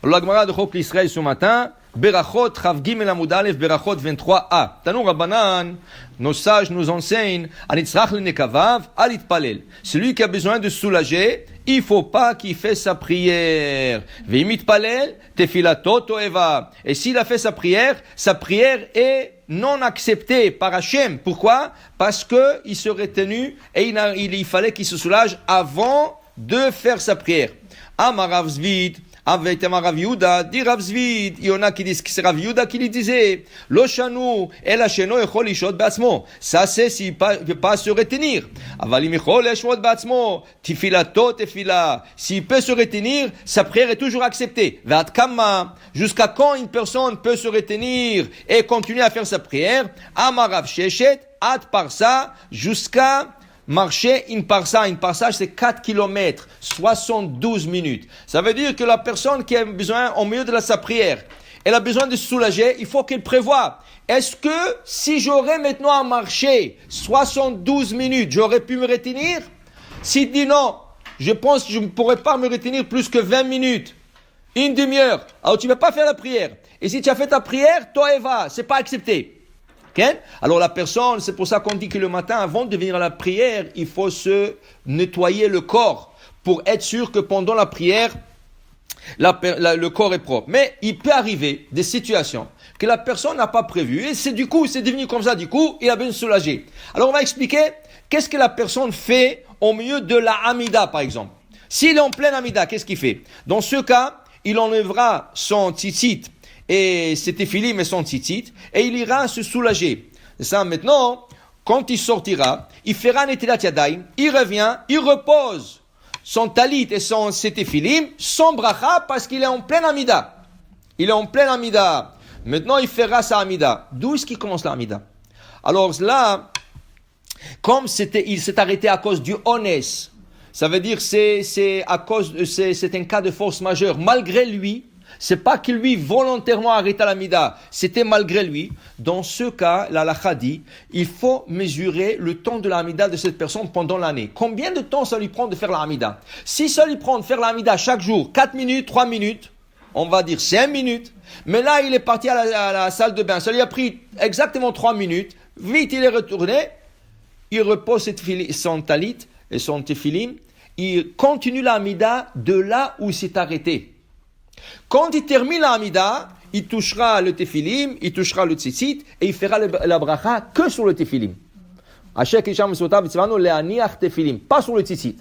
Alors la Gemara de Chok l'Israël ce matin, Berachot, Chav Gimel Amud Aleph, Berachot 23a. Tanou Rabbanan, nos sages nous enseignent, Anitzrach le Nekavav, Alitpalel. Celui qui a besoin de se soulager, il faut pas qu'il fasse sa prière. Veimit Palel, Tefilato Toeva. Et s'il a fait sa prière est non acceptée par Hachem. Pourquoi? Parce que il serait tenu et il fallait qu'il se soulage avant de faire sa prière. Amarav Zvid, avec Rav Yehuda, dit Rav Zvid, il y en a qui disent que c'est Rav Yehuda qui lui disait, Lo shanu, el hasheno echol ishot be'atzmo. Ça c'est s'il peut pas se retenir. Avalim echol ishot be'atzmo, tifilato tefila. S'il peut se retenir, sa prière est toujours acceptée. Ve'at kama, jusqu'à quand une personne peut se retenir et continuer à faire sa prière? Amarav sheshet, ad parsa, jusqu'à marcher une parsa c'est 4 km, 72 minutes. Ça veut dire que la personne qui a besoin, au milieu de sa prière, elle a besoin de se soulager, il faut qu'elle prévoie. Est-ce que si j'aurais maintenant à marcher 72 minutes, j'aurais pu me retenir? S'il dit non, je pense que je ne pourrais pas me retenir plus que 20 minutes, une demi-heure, alors tu ne vas pas faire la prière. Et si tu as fait ta prière, toi Eva, c'est pas accepté. Okay? Alors la personne, c'est pour ça qu'on dit que le matin, avant de venir à la prière, il faut se nettoyer le corps pour être sûr que pendant la prière, le corps est propre. Mais il peut arriver des situations que la personne n'a pas prévues et c'est devenu comme ça, du coup, il a besoin de se soulager. Alors on va expliquer qu'est-ce que la personne fait au milieu de la Hamida, par exemple. S'il est en pleine Hamida, qu'est-ce qu'il fait? Dans ce cas, il enlèvera son tzitzit et ses téphilim et son tzitzit, et il ira se soulager. C'est ça, maintenant, quand il sortira, il fera netilat yadayim, il revient, il repose son talit et ses téphilim, son bracha, parce qu'il est en pleine amida. Il est en pleine amida. Maintenant, il fera sa amida. D'où est-ce qu'il commence la amida? Alors là, comme il s'est arrêté à cause du ones, ça veut dire c'est un cas de force majeure. Malgré lui, c'est pas que lui volontairement arrêta l'amida, c'était malgré lui. Dans ce cas, la halakha dit, il faut mesurer le temps de l'amida de cette personne pendant l'année. Combien de temps ça lui prend de faire l'amida? Si ça lui prend de faire l'amida chaque jour, 4 minutes, 3 minutes, on va dire 5 minutes. Mais là, il est parti à la salle de bain, ça lui a pris exactement 3 minutes. Vite, il est retourné, il repose son talit et son tephilim, il continue l'amida de là où il s'est arrêté. Quand il termine la Hamida, il touchera le tephilim, il touchera le tzitzit et il fera la bracha que sur le tephilim. Pas sur le tzitzit.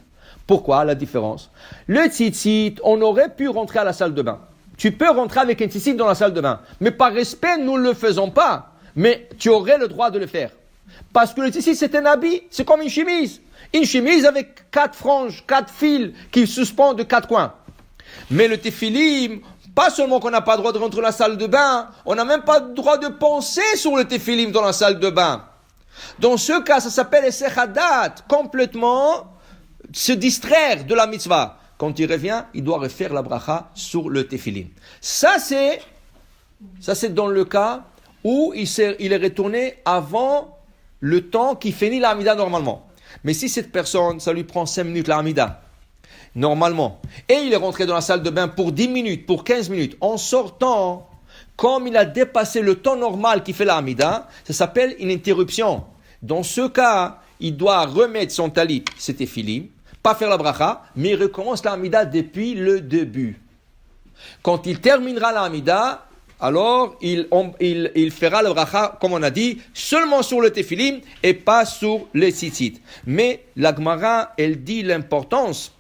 Pourquoi la différence? Le tzitzit, on aurait pu rentrer à la salle de bain. Tu peux rentrer avec un tzitzit dans la salle de bain. Mais par respect, nous ne le faisons pas. Mais tu aurais le droit de le faire. Parce que le tzitzit, c'est un habit. C'est comme une chemise. Une chemise avec 4 franges, 4 fils qui suspendent de 4 coins. Mais le tephilim, pas seulement qu'on n'a pas le droit de rentrer dans la salle de bain, on n'a même pas le droit de penser sur le tephilim dans la salle de bain. Dans ce cas, ça s'appelle esechadat, complètement se distraire de la mitzvah. Quand il revient, il doit refaire la bracha sur le tephilim. Ça c'est dans le cas où il est retourné avant le temps qui finit la Hamida normalement. Mais si cette personne, ça lui prend 5 minutes la Hamida, normalement, et il est rentré dans la salle de bain pour 10 minutes, pour 15 minutes, en sortant, comme il a dépassé le temps normal qui fait la Hamida, ça s'appelle une interruption. Dans ce cas, il doit remettre son talit, c'était fini, pas faire la bracha, mais il recommence la Hamida depuis le début. Quand il terminera la Hamida, alors il fera le bracha, comme on a dit, seulement sur le tephilim et pas sur les tzitzit. Mais la Gemara, elle dit l'importance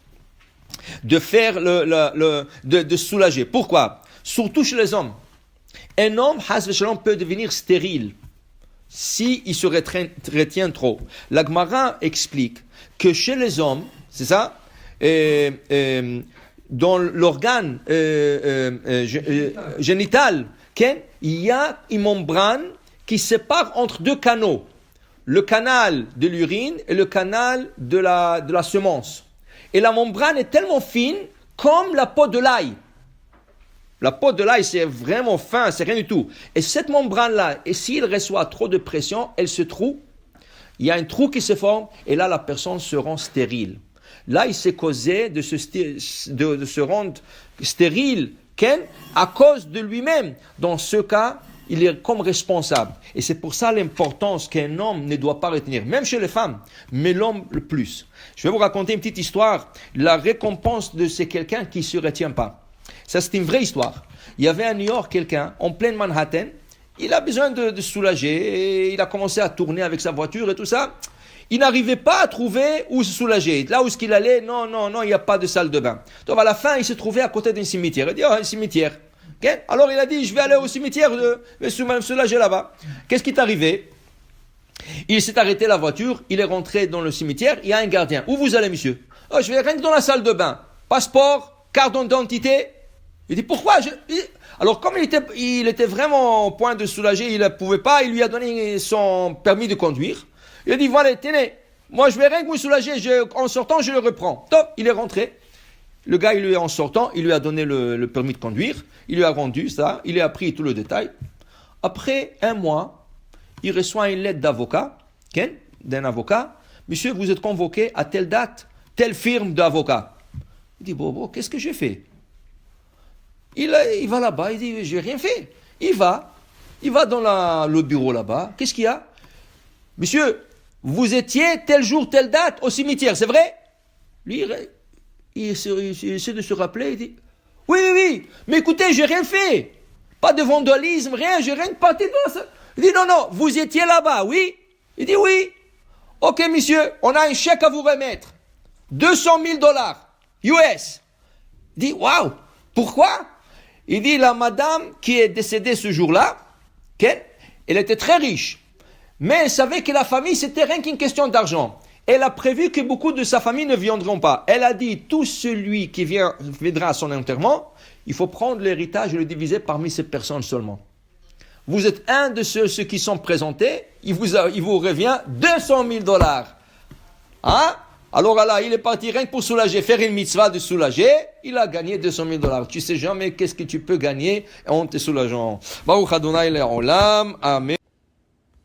de faire de soulager. Pourquoi? Surtout chez les hommes. Un homme, has v'shalom, peut devenir stérile si il se retient trop. La Gemara explique que chez les hommes, c'est ça, dans l'organe génital, il y a une membrane qui sépare entre 2 canaux. Le canal de l'urine et le canal de la semence. Et la membrane est tellement fine comme la peau de l'ail. La peau de l'ail, c'est vraiment fin, c'est rien du tout. Et cette membrane-là, et s'il reçoit trop de pression, elle se troue. Il y a un trou qui se forme, et là, la personne se rend stérile. Là, il s'est causé de se rendre stérile à cause de lui-même. Dans ce cas, il est comme responsable. Et c'est pour ça l'importance qu'un homme ne doit pas retenir, même chez les femmes, mais l'homme le plus. Je vais vous raconter une petite histoire. La récompense de c'est quelqu'un qui ne se retient pas. Ça, c'est une vraie histoire. Il y avait à New York quelqu'un, en pleine Manhattan, il a besoin de se soulager, et il a commencé à tourner avec sa voiture et tout ça. Il n'arrivait pas à trouver où se soulager. Là où est-ce qu'il allait, non, il n'y a pas de salle de bain. Donc à la fin, il se trouvait à côté d'un cimetière. Il dit, un cimetière. Okay? Alors il a dit, je vais aller au cimetière, me soulager là-bas. Qu'est-ce qui est arrivé? Il s'est arrêté la voiture, il est rentré dans le cimetière, il y a un gardien. Où vous allez, monsieur? Oh, je vais rien que dans la salle de bain. Passeport, carte d'identité. Il dit, pourquoi? Alors comme il était vraiment au point de soulager, il ne pouvait pas, il lui a donné son permis de conduire. Il a dit, voilà, tenez, moi je vais rien que vous soulager, en sortant je le reprends. Top, il est rentré. Le gars, en sortant, il lui a donné le permis de conduire, il lui a rendu ça, il lui a pris tout le détail. Après un mois, il reçoit une lettre d'avocat, d'un avocat. Monsieur, vous êtes convoqué à telle date, telle firme d'avocat. Il dit, bon, qu'est-ce que j'ai fait? Il va là-bas, il dit, j'ai rien fait. Il va dans le bureau là-bas, qu'est-ce qu'il y a? Monsieur, vous étiez tel jour, telle date au cimetière, c'est vrai? Lui, il essaie de se rappeler, il dit, oui, mais écoutez, j'ai rien fait. Pas de vandalisme, rien, j'ai rien de parti dans ça. Il dit, non, vous étiez là-bas, oui? Il dit, oui. Ok, monsieur, on a un chèque à vous remettre. $200,000 US. Il dit, waouh, pourquoi? Il dit, la madame qui est décédée ce jour-là, elle était très riche. Mais elle savait que la famille, c'était rien qu'une question d'argent. Elle a prévu que beaucoup de sa famille ne viendront pas. Elle a dit, tout celui qui viendra à son enterrement, il faut prendre l'héritage et le diviser parmi ces personnes seulement. Vous êtes un de ceux qui sont présentés, il vous revient $200,000. Hein? Alors là, il est parti rien que pour soulager, faire une mitzvah de soulager, il a gagné $200,000. Tu sais jamais qu'est-ce que tu peux gagner en te soulageant. Baruch Adonai le'olam, amen.